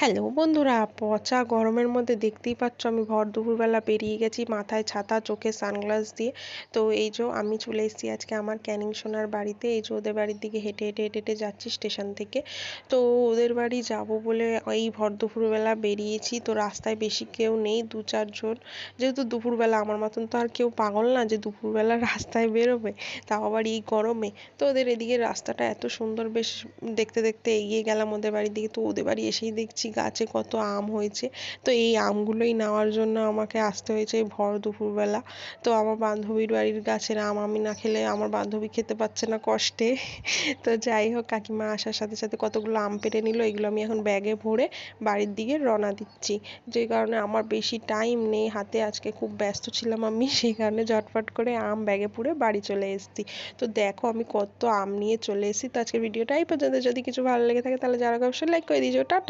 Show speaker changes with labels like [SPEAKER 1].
[SPEAKER 1] Hello বন্ধুরা, পচা গরমের মধ্যে দেখতেই পাচ্ছ আমি ভর দুপুরবেলা বেরিয়ে গেছি মাথায় ছাতা, চোখে সানগ্লাস দিয়ে। তো এই যে আমি চলে এসেছি আজকে আমার ক্যানিং সোনার বাড়িতে। এই যে ওদের বাড়ির দিকে হেঁটে হেঁটে হেঁটে হেঁটে যাচ্ছি স্টেশন থেকে। তো ওদের বাড়ি যাব বলে এই ভর দুপুরবেলা বেরিয়েছি। তো রাস্তায় বেশি কেউ নেই, 2-4 জন। যেহেতু দুপুরবেলা, আমার মতন তো আর কেউ পাগল না যে দুপুরবেলা রাস্তায় বেরোবে, তাও আবার এই গরমে। তো ওদের এদিকে রাস্তাটা এত সুন্দর, বেশ দেখতে দেখতে এগিয়ে গেলাম ওদের বাড়ির দিকে। তো ওদের বাড়ি এসেই দেখছি গাছে কত আম হয়েছে। তো এই আমগুলোই নেওয়ার জন্য আমাকে আসতে হয়েছে এই ভর দুপুরবেলা। তো আমার বান্ধবীর বাড়ির গাছের আম আমি না খেলে আমার বান্ধবী খেতে পাচ্ছে না কষ্টে। তো যাই হোক, কাকিমা আসার সাথে সাথে কতগুলো আম পেড়ে নিল, এগুলো আমি এখন ব্যাগে ভরে বাড়ির দিকে রওনা দিচ্ছি। যে কারণে আমার বেশি টাইম নেই হাতে, আজকে খুব ব্যস্ত ছিলাম আমি, সেই কারণে ঝটফট করে আম ব্যাগে পুরে বাড়ি চলে এসেছি। তো দেখো আমি কত আম নিয়ে চলে এসেছি। তো আজকের ভিডিওটা এই পর্যন্ত। যদি কিছু ভালো লেগে থাকে তাহলে যারা অবশ্যই লাইক করে দিও। টাটা।